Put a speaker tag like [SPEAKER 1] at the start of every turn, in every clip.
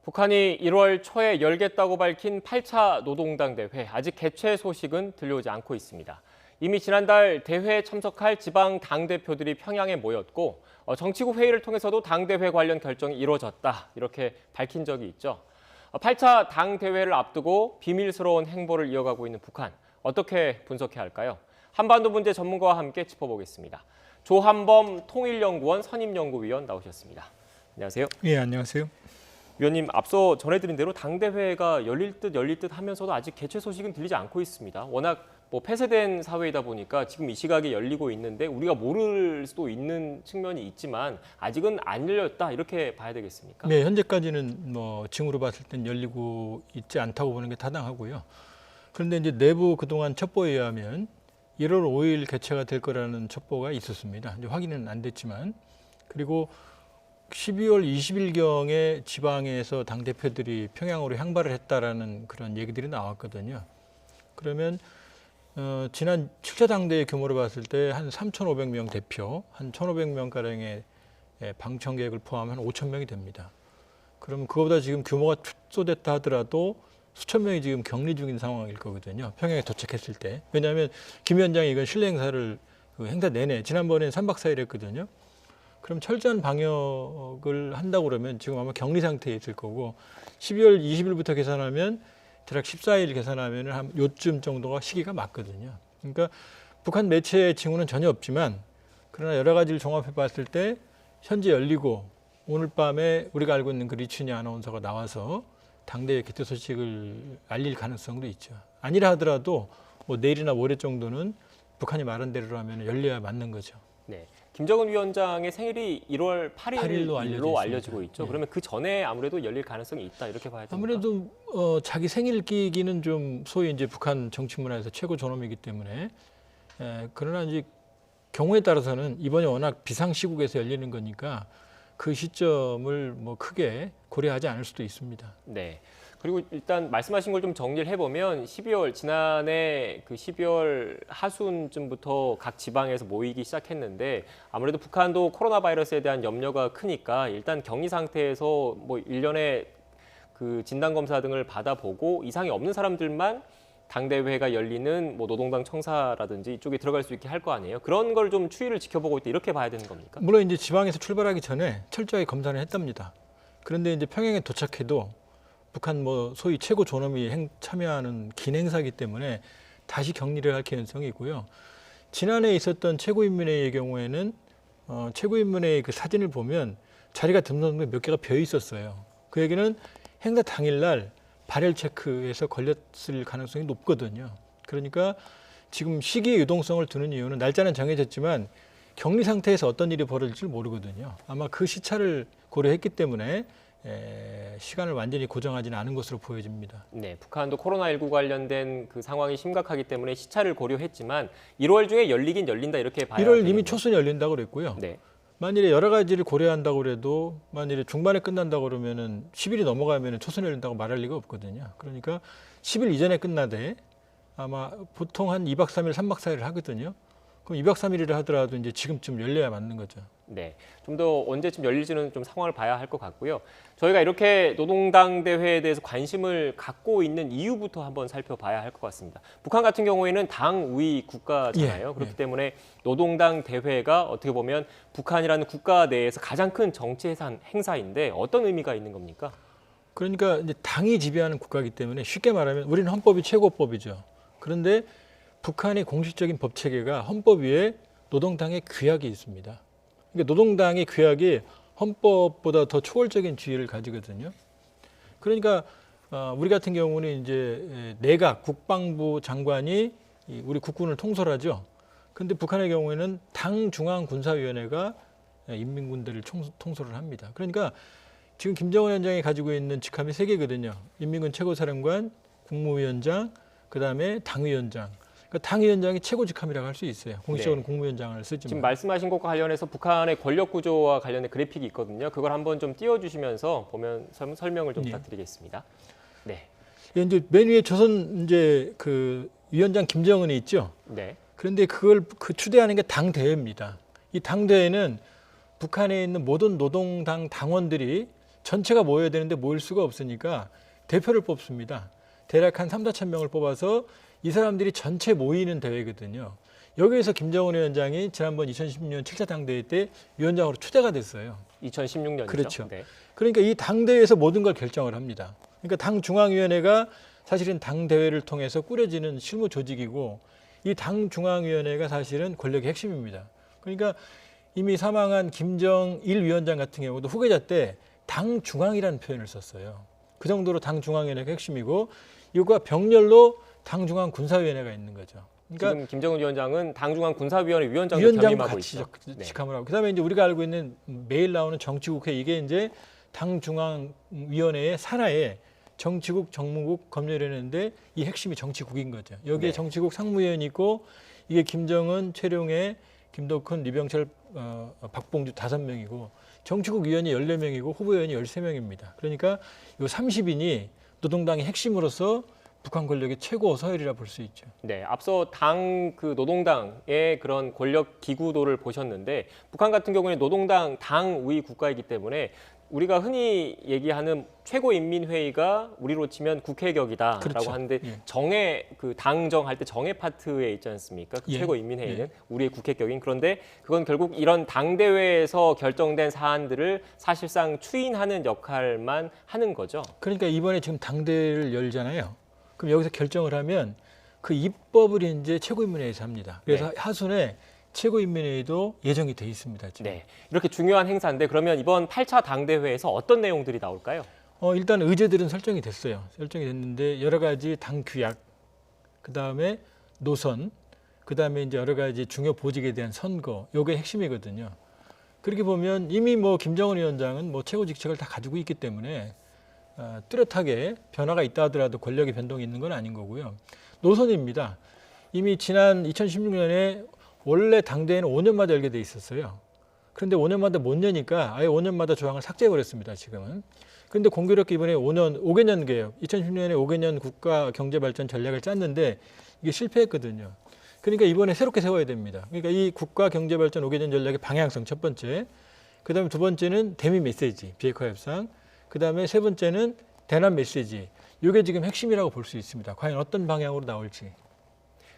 [SPEAKER 1] 북한이 1월 초에 열겠다고 밝힌 8차 노동당 대회, 아직 개최 소식은 들려오지 않고 있습니다. 이미 지난달 대회에 참석할 지방 당대표들이 평양에 모였고 정치국 회의를 통해서도 당대회 관련 결정이 이루어졌다, 이렇게 밝힌 적이 있죠. 8차 당대회를 앞두고 비밀스러운 행보를 이어가고 있는 북한, 어떻게 분석해야 할까요? 한반도 문제 전문가와 함께 짚어보겠습니다. 조한범 통일연구원 선임연구위원 나오셨습니다. 안녕하세요.
[SPEAKER 2] 예, 안녕하세요.
[SPEAKER 1] 위원님, 앞서 전해드린 대로 당대회가 열릴 듯 하면서도 아직 개최 소식은 들리지 않고 있습니다. 워낙 폐쇄된 사회이다 보니까 지금 이 시각에 열리고 있는데 우리가 모를 수도 있는 측면이 있지만 아직은 안 열렸다, 이렇게 봐야 되겠습니까?
[SPEAKER 2] 네, 현재까지는 징후로 봤을 땐 열리고 있지 않다고 보는 게 타당하고요. 그런데 이제 내부 그동안 첩보에 의하면 1월 5일 개최가 될 거라는 첩보가 있었습니다. 이제 확인은 안 됐지만, 그리고 12월 20일경에 지방에서 당대표들이 평양으로 향발을 했다라는 그런 얘기들이 나왔거든요. 그러면 지난 7차 당대회 규모로 봤을 때 한 3,500명 대표, 한 1,500명가량의 방청 계획을 포함한 5,000명이 됩니다. 그럼 그거보다 지금 규모가 축소됐다 하더라도 수천 명이 지금 격리 중인 상황일 거거든요. 평양에 도착했을 때. 왜냐하면 김 위원장이 이건 실내 행사를 행사 내내, 지난번에는 3박 4일 했거든요. 그럼 철저한 방역을 한다고 그러면 지금 아마 격리 상태에 있을 거고, 12월 20일부터 계산하면 대략 14일 계산하면 한 요쯤 정도가 시기가 맞거든요. 그러니까 북한 매체의 징후는 전혀 없지만, 그러나 여러 가지를 종합해 봤을 때 현재 열리고 오늘 밤에 우리가 알고 있는 그 리춘희 아나운서가 나와서 당대회 개최 소식을 알릴 가능성도 있죠. 아니라 하더라도 내일이나 모레 정도는 북한이 말한 대로라면 열려야 맞는 거죠.
[SPEAKER 1] 네, 김정은 위원장의 생일이 1월 8일로 알려지고 있죠.
[SPEAKER 2] 네.
[SPEAKER 1] 그러면 그 전에 아무래도 열릴 가능성이 있다, 이렇게 봐야 됩니까?
[SPEAKER 2] 아무래도 자기 생일 끼기는 좀 소위 이제 북한 정치 문화에서 최고 존엄이기 때문에, 그러나 이제 경우에 따라서는 이번에 워낙 비상시국에서 열리는 거니까 그 시점을 크게 고려하지 않을 수도 있습니다.
[SPEAKER 1] 네. 그리고 일단 말씀하신 걸 좀 정리를 해보면 지난해 그 12월 하순쯤부터 각 지방에서 모이기 시작했는데, 아무래도 북한도 코로나 바이러스에 대한 염려가 크니까 일단 격리 상태에서 일련의 그 진단 검사 등을 받아보고 이상이 없는 사람들만 당대회가 열리는 노동당 청사라든지 이쪽에 들어갈 수 있게 할 거 아니에요. 그런 걸 좀 추이를 지켜보고 있다, 이렇게 봐야 되는 겁니까?
[SPEAKER 2] 물론 이제 지방에서 출발하기 전에 철저하게 검사를 했답니다. 그런데 이제 평양에 도착해도 북한 소위 최고 존엄이 참여하는 긴 행사이기 때문에 다시 격리를 할 가능성이 있고요. 지난해 있었던 최고인민회의의 경우에는 최고인민회의 그 사진을 보면 자리가 듬성듬성 몇 개가 비어 있었어요. 그 얘기는 행사 당일날 발열 체크에서 걸렸을 가능성이 높거든요. 그러니까 지금 시기의 유동성을 두는 이유는 날짜는 정해졌지만 격리 상태에서 어떤 일이 벌어질지 모르거든요. 아마 그 시차를 고려했기 때문에 시간을 완전히 고정하지는 않은 것으로 보여집니다.
[SPEAKER 1] 네, 북한도 코로나19 관련된 그 상황이 심각하기 때문에 시차를 고려했지만 1월 중에 열리긴 열린다, 이렇게 봐야
[SPEAKER 2] 1월
[SPEAKER 1] 되겠네요.
[SPEAKER 2] 이미 초순에 열린다고 그랬고요.
[SPEAKER 1] 네.
[SPEAKER 2] 만일에 여러 가지를 고려한다고 그래도 만일에 중반에 끝난다고 그러면은 10일이 넘어가면은 초순에 열린다고 말할 리가 없거든요. 그러니까 10일 이전에 끝나되 아마 보통 한 2박 3일, 3박 4일을 하거든요. 그럼 2박 3일이라 하더라도 이제 지금쯤 열려야 맞는 거죠.
[SPEAKER 1] 네, 좀 더 언제쯤 열릴지는 좀 상황을 봐야 할 것 같고요. 저희가 이렇게 노동당 대회에 대해서 관심을 갖고 있는 이유부터 한번 살펴봐야 할 것 같습니다. 북한 같은 경우에는 당 우위 국가잖아요. 그렇기 때문에 노동당 대회가 어떻게 보면 북한이라는 국가 내에서 가장 큰 정치 행사인데 어떤 의미가 있는 겁니까?
[SPEAKER 2] 그러니까 이제 당이 지배하는 국가이기 때문에 쉽게 말하면 우리는 헌법이 최고법이죠. 그런데 북한의 공식적인 법 체계가 헌법 위에 노동당의 규약이 있습니다. 그러니까 노동당의 규약이 헌법보다 더 초월적인 지위를 가지거든요. 그러니까 우리 같은 경우는 이제 내각, 국방부 장관이 우리 국군을 통솔하죠. 그런데 북한의 경우에는 당 중앙군사위원회가 인민군대를 통솔을 합니다. 그러니까 지금 김정은 위원장이 가지고 있는 직함이 3개거든요. 인민군 최고사령관, 국무위원장, 그다음에 당위원장. 그러니까 당위원장이 최고 직함이라고 할 수 있어요. 공식적으로는 국무위원장을 쓰지만.
[SPEAKER 1] 지금 말씀하신 것과 관련해서 북한의 권력 구조와 관련된 그래픽이 있거든요. 그걸 한번 좀 띄워주시면서 보면 설명을 좀 부탁드리겠습니다. 네.
[SPEAKER 2] 이제 맨 위에 조선 이제 그 위원장 김정은이 있죠.
[SPEAKER 1] 네.
[SPEAKER 2] 그런데 그걸 추대하는 게 당대회입니다. 이 당대회는 북한에 있는 모든 노동당 당원들이 전체가 모여야 되는데 모일 수가 없으니까 대표를 뽑습니다. 대략 한 3, 4천 명을 뽑아서 이 사람들이 전체 모이는 대회거든요. 여기에서 김정은 위원장이 지난번 2016년 7차 당대회 때 위원장으로 초대가 됐어요.
[SPEAKER 1] 2016년이죠.
[SPEAKER 2] 그렇죠.
[SPEAKER 1] 네.
[SPEAKER 2] 그러니까 이 당대회에서 모든 걸 결정을 합니다. 그러니까 당중앙위원회가 사실은 당대회를 통해서 꾸려지는 실무 조직이고 이 당중앙위원회가 사실은 권력의 핵심입니다. 그러니까 이미 사망한 김정일 위원장 같은 경우도 후계자 때 당중앙이라는 표현을 썼어요. 그 정도로 당중앙위원회가 핵심이고 이거가 병렬로 당중앙군사위원회가 있는 거죠. 그러니까
[SPEAKER 1] 지금 김정은 위원장은 당중앙군사위원회 위원장도
[SPEAKER 2] 위원장
[SPEAKER 1] 겸임하고
[SPEAKER 2] 같이
[SPEAKER 1] 있죠. 네.
[SPEAKER 2] 직함을 하고 그다음에 이제 우리가 알고 있는 매일 나오는 정치국회 이게 이제 당중앙위원회의 산하에 정치국, 정무국, 검열위원회인데 이 핵심이 정치국인 거죠. 여기에
[SPEAKER 1] 네.
[SPEAKER 2] 정치국 상무위원이 있고 이게 김정은, 최룡해, 김덕훈, 리병철, 박봉주 5명이고 정치국 위원이 14명이고 후보위원이 13명입니다. 그러니까 이 30인이 노동당의 핵심으로서 북한 권력의 최고 서열이라 볼 수 있죠.
[SPEAKER 1] 네, 앞서 당 그 노동당의 그런 권력 기구도를 보셨는데 북한 같은 경우는 노동당 당위 국가이기 때문에 우리가 흔히 얘기하는 최고인민회의가 우리로 치면 국회격이다라고
[SPEAKER 2] 그렇죠.
[SPEAKER 1] 하는데
[SPEAKER 2] 예.
[SPEAKER 1] 정회 그 당정할 때 정회 파트에 있지 않습니까? 그
[SPEAKER 2] 예.
[SPEAKER 1] 최고인민회의는
[SPEAKER 2] 예.
[SPEAKER 1] 우리의 국회격인 그런데 그건 결국 이런 당대회에서 결정된 사안들을 사실상 추인하는 역할만 하는 거죠.
[SPEAKER 2] 그러니까 이번에 지금 당대회를 열잖아요. 그럼 여기서 결정을 하면 그 입법을 이제 최고인민회의에서 합니다. 그래서
[SPEAKER 1] 네.
[SPEAKER 2] 하순에 최고인민회의도 예정이 돼 있습니다. 지금.
[SPEAKER 1] 네, 이렇게 중요한 행사인데 그러면 이번 8차 당대회에서 어떤 내용들이 나올까요?
[SPEAKER 2] 일단 의제들은 설정이 됐어요. 설정이 됐는데 여러 가지 당 규약, 그 다음에 노선, 그 다음에 이제 여러 가지 중요 보직에 대한 선거, 요게 핵심이거든요. 그렇게 보면 이미 뭐 김정은 위원장은 뭐 최고 직책을 다 가지고 있기 때문에 뚜렷하게 변화가 있다 하더라도 권력의 변동이 있는 건 아닌 거고요. 노선입니다. 이미 지난 2016년에 원래 당대회는 5년마다 열게 돼 있었어요. 그런데 5년마다 못 여니까 아예 5년마다 조항을 삭제해버렸습니다. 지금은. 그런데 공교롭게 이번에 5개년 개혁, 2016년에 5개년 국가 경제발전 전략을 짰는데 이게 실패했거든요. 그러니까 이번에 새롭게 세워야 됩니다. 그러니까 이 국가 경제발전 5개년 전략의 방향성 첫 번째, 그다음에 두 번째는 대미 메시지, 비핵화 협상, 그다음에 세 번째는 대남 메시지. 이게 지금 핵심이라고 볼 수 있습니다. 과연 어떤 방향으로 나올지.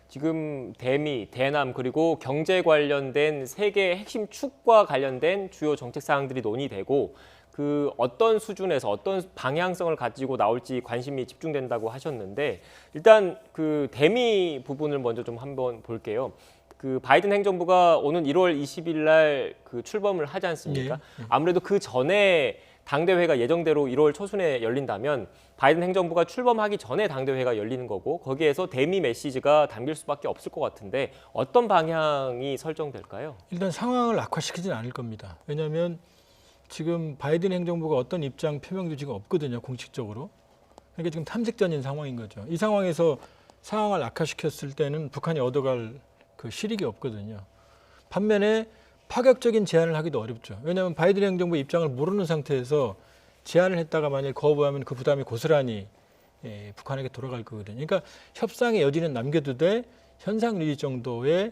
[SPEAKER 1] 지금 대미, 대남 그리고 경제 관련된 세계 핵심 축과 관련된 주요 정책 사항들이 논의되고 그 어떤 수준에서 어떤 방향성을 가지고 나올지 관심이 집중된다고 하셨는데 일단 그 대미 부분을 먼저 좀 한번 볼게요. 그 바이든 행정부가 오는 1월 20일 날 그 출범을 하지 않습니까?
[SPEAKER 2] 예.
[SPEAKER 1] 아무래도 그 전에 당대회가 예정대로 1월 초순에 열린다면 바이든 행정부가 출범하기 전에 당대회가 열리는 거고 거기에서 대미 메시지가 담길 수밖에 없을 것 같은데 어떤 방향이 설정될까요?
[SPEAKER 2] 일단 상황을 악화시키지는 않을 겁니다. 왜냐하면 지금 바이든 행정부가 어떤 입장 표명 조치가 없거든요. 공식적으로. 그러니까 지금 탐색전인 상황인 거죠. 이 상황에서 상황을 악화시켰을 때는 북한이 얻어갈 그 실익이 없거든요. 반면에 파격적인 제안을 하기도 어렵죠. 왜냐하면 바이든 행정부 입장을 모르는 상태에서 제안을 했다가 만약 거부하면 그 부담이 고스란히 북한에게 돌아갈 거거든요. 그러니까 협상의 여지는 남겨두되 현상 유지 정도의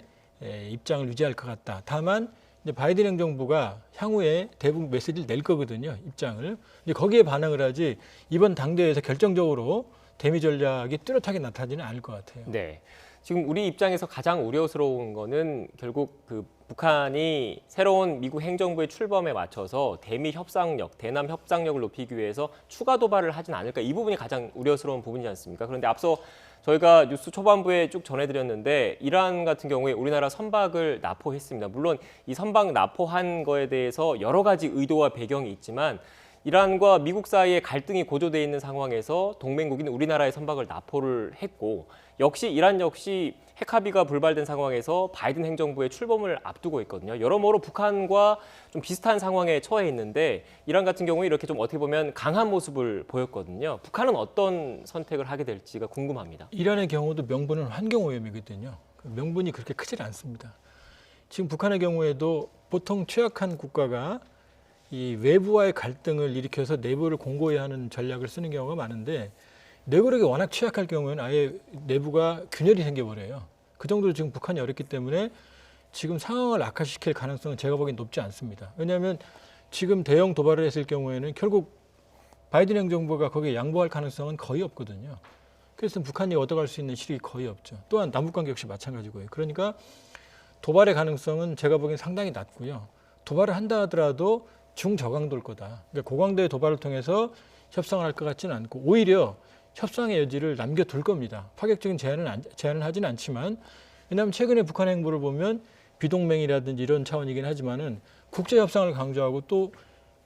[SPEAKER 2] 입장을 유지할 것 같다. 다만 이제 바이든 행정부가 향후에 대북 메시지를 낼 거거든요. 입장을. 이제 거기에 반응을 하지 이번 당대회에서 결정적으로 대미 전략이 뚜렷하게 나타나지는 않을 것 같아요.
[SPEAKER 1] 네. 지금 우리 입장에서 가장 우려스러운 거는 결국 그 북한이 새로운 미국 행정부의 출범에 맞춰서 대미 협상력, 대남 협상력을 높이기 위해서 추가 도발을 하진 않을까 이 부분이 가장 우려스러운 부분이지 않습니까? 그런데 앞서 저희가 뉴스 초반부에 쭉 전해드렸는데 이란 같은 경우에 우리나라 선박을 납포했습니다. 물론 이 선박 납포한 거에 대해서 여러 가지 의도와 배경이 있지만 이란과 미국 사이에 갈등이 고조돼 있는 상황에서 동맹국인 우리나라의 선박을 납포를 했고 역시 이란 역시 핵합의가 불발된 상황에서 바이든 행정부의 출범을 앞두고 있거든요. 여러모로 북한과 좀 비슷한 상황에 처해 있는데 이란 같은 경우에 이렇게 좀 어떻게 보면 강한 모습을 보였거든요. 북한은 어떤 선택을 하게 될지가 궁금합니다.
[SPEAKER 2] 이란의 경우도 명분은 환경오염이거든요. 명분이 그렇게 크질 않습니다. 지금 북한의 경우에도 보통 취약한 국가가 이 외부와의 갈등을 일으켜서 내부를 공고히 하는 전략을 쓰는 경우가 많은데 내국력이 워낙 취약할 경우에는 아예 내부가 균열이 생겨버려요. 그 정도로 지금 북한이 어렵기 때문에 지금 상황을 악화시킬 가능성은 제가 보기엔 높지 않습니다. 왜냐하면 지금 대형 도발을 했을 경우에는 결국 바이든 행정부가 거기에 양보할 가능성은 거의 없거든요. 그래서 북한이 얻어갈 수 있는 실익이 거의 없죠. 또한 남북관계 역시 마찬가지고요. 그러니까 도발의 가능성은 제가 보기엔 상당히 낮고요. 도발을 한다 하더라도 중저강도일 거다. 그러니까 고강도의 도발을 통해서 협상을 할 것 같지는 않고 오히려 협상의 여지를 남겨둘 겁니다. 파격적인 제안을 하지는 않지만 왜냐하면 최근에 북한 행보를 보면 비동맹이라든지 이런 차원이긴 하지만은 국제 협상을 강조하고 또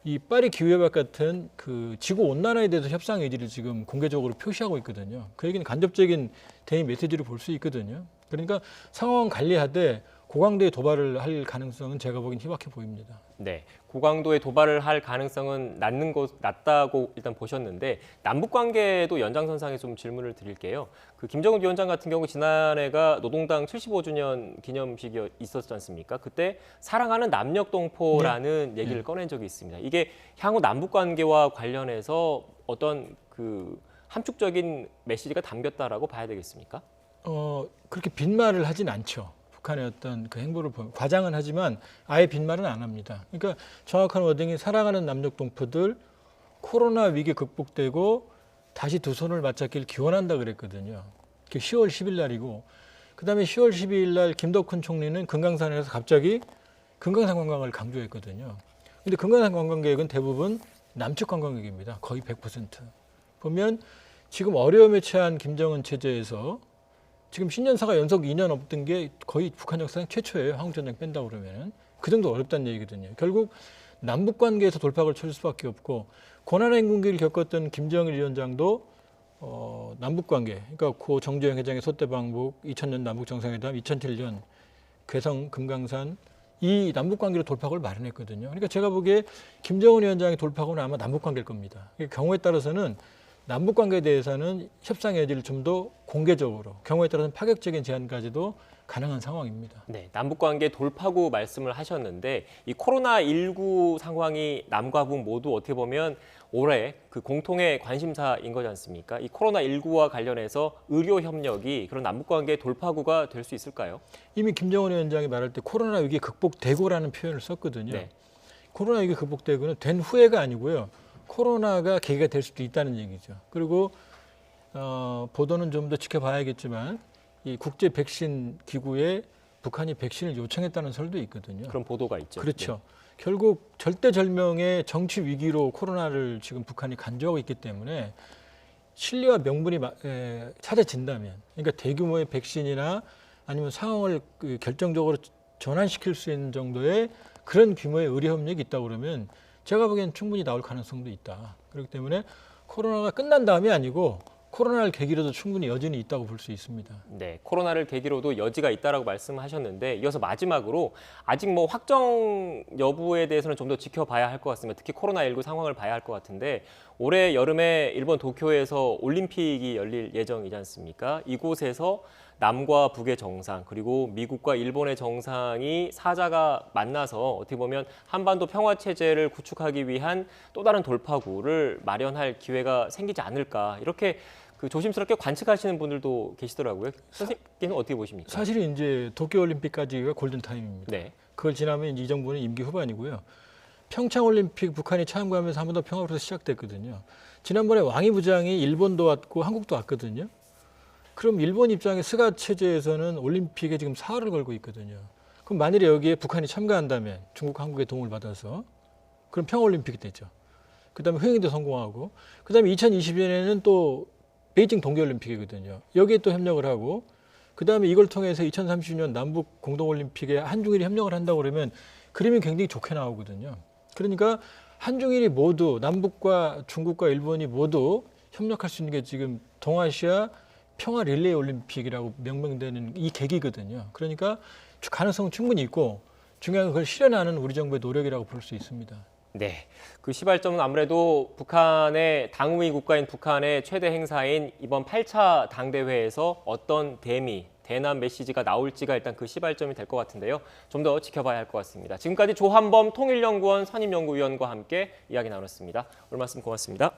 [SPEAKER 2] 이 파리 기후협약 같은 그 지구 온난화에 대해서 협상 의지를 지금 공개적으로 표시하고 있거든요. 그 얘기는 간접적인 대의 메시지를 볼 수 있거든요. 그러니까 상황 관리하되 고강도의 도발을 할 가능성은 제가 보기엔 희박해 보입니다.
[SPEAKER 1] 네, 고강도의 도발을 할 가능성은 낮다고 일단 보셨는데 남북 관계도 연장선상에 좀 질문을 드릴게요. 그 김정은 위원장 같은 경우 지난해가 노동당 75주년 기념식이 있었지 않습니까? 그때 사랑하는 남녘동포라는 얘기를 꺼낸 적이 있습니다. 이게 향후 남북 관계와 관련해서 어떤 그 함축적인 메시지가 담겼다라고 봐야 되겠습니까?
[SPEAKER 2] 그렇게 빈말을 하진 않죠. 북한의 어떤 그 행보를 보면 과장은 하지만 아예 빈말은 안 합니다. 그러니까 정확한 워딩이 사랑하는 남녘동포들 코로나 위기 극복되고 다시 두 손을 맞잡길 기원한다 그랬거든요. 그게 10월 10일 날이고 그다음에 10월 12일 날 김덕훈 총리는 금강산에서 갑자기 금강산 관광을 강조했거든요. 근데 금강산 관광 계획은 대부분 남측 관광 계획입니다. 거의 100%. 보면 지금 어려움에 처한 김정은 체제에서 지금 신년사가 연속 2년 없던 게 거의 북한 역사상 최초예요. 한국전쟁 뺀다고 그러면은. 그 정도 어렵다는 얘기거든요. 결국 남북관계에서 돌파구를 찾을 수밖에 없고 고난의 행군기를 겪었던 김정일 위원장도 남북관계, 그러니까 고 정주영 회장의 소떼방북, 2000년 남북정상회담, 2007년 괴성 금강산 이 남북관계로 돌파구를 마련했거든요. 그러니까 제가 보기에 김정은 위원장의 돌파구는 아마 남북관계일 겁니다. 경우에 따라서는 남북관계에 대해서는 협상의 여지를 좀 더 공개적으로 경우에 따라서는 파격적인 제안까지도 가능한 상황입니다.
[SPEAKER 1] 네, 남북관계 돌파구 말씀을 하셨는데 이 코로나19 상황이 남과 북 모두 어떻게 보면 올해 그 공통의 관심사인 거지 않습니까? 이 코로나19와 관련해서 의료 협력이 그런 남북관계 돌파구가 될 수 있을까요?
[SPEAKER 2] 이미 김정은 위원장이 말할 때 코로나 위기 극복되고라는 표현을 썼거든요.
[SPEAKER 1] 네.
[SPEAKER 2] 코로나 위기 극복되고는 된 후회가 아니고요. 코로나가 계기가 될 수도 있다는 얘기죠. 그리고 보도는 좀 더 지켜봐야겠지만 이 국제 백신 기구에 북한이 백신을 요청했다는 설도 있거든요.
[SPEAKER 1] 그런 보도가 있죠.
[SPEAKER 2] 그렇죠.
[SPEAKER 1] 네.
[SPEAKER 2] 결국 절대절명의 정치 위기로 코로나를 지금 북한이 간주하고 있기 때문에 신뢰와 명분이 찾아진다면, 그러니까 대규모의 백신이나 아니면 상황을 결정적으로 전환시킬 수 있는 정도의 그런 규모의 의료 협력이 있다고 그러면 제가 보기엔 충분히 나올 가능성도 있다. 그렇기 때문에 코로나가 끝난 다음이 아니고 코로나를 계기로도 충분히 여전히 있다고 볼 수 있습니다.
[SPEAKER 1] 네, 코로나를 계기로도 여지가 있다라고 말씀하셨는데 이어서 마지막으로 아직 뭐 확정 여부에 대해서는 좀 더 지켜봐야 할 것 같습니다. 특히 코로나19 상황을 봐야 할 것 같은데 올해 여름에 일본 도쿄에서 올림픽이 열릴 예정이지 않습니까? 이곳에서 남과 북의 정상 그리고 미국과 일본의 정상이 사자가 만나서 어떻게 보면 한반도 평화 체제를 구축하기 위한 또 다른 돌파구를 마련할 기회가 생기지 않을까 이렇게 그 조심스럽게 관측하시는 분들도 계시더라고요. 선생님께는 어떻게 보십니까?
[SPEAKER 2] 사실은 이제 도쿄올림픽까지가 골든타임입니다.
[SPEAKER 1] 네.
[SPEAKER 2] 그걸 지나면 이 정부는 임기 후반이고요. 평창올림픽 북한이 참가하면서 한반도 평화로서 시작됐거든요. 지난번에 왕이 부장이 일본도 왔고 한국도 왔거든요. 그럼 일본 입장에 스가 체제에서는 올림픽에 지금 사활을 걸고 있거든요. 그럼 만일에 여기에 북한이 참가한다면 중국, 한국의 도움을 받아서 그럼 평화올림픽이 되죠. 그다음에 흥행도 성공하고 그다음에 2020년에는 또 베이징 동계올림픽이거든요. 여기에 또 협력을 하고 그다음에 이걸 통해서 2030년 남북 공동올림픽에 한중일이 협력을 한다고 그러면 그림이 굉장히 좋게 나오거든요. 그러니까 한중일이 모두 남북과 중국과 일본이 모두 협력할 수 있는 게 지금 동아시아 평화 릴레이 올림픽이라고 명명되는 이 계기거든요. 그러니까 가능성은 충분히 있고 중요한 건 그걸 실현하는 우리 정부의 노력이라고 볼 수 있습니다.
[SPEAKER 1] 네, 그 시발점은 아무래도 북한의 당위 국가인 북한의 최대 행사인 이번 8차 당대회에서 어떤 대남 메시지가 나올지가 일단 그 시발점이 될 것 같은데요. 좀 더 지켜봐야 할 것 같습니다. 지금까지 조한범 통일연구원 선임연구위원과 함께 이야기 나눴습니다. 오늘 말씀 고맙습니다.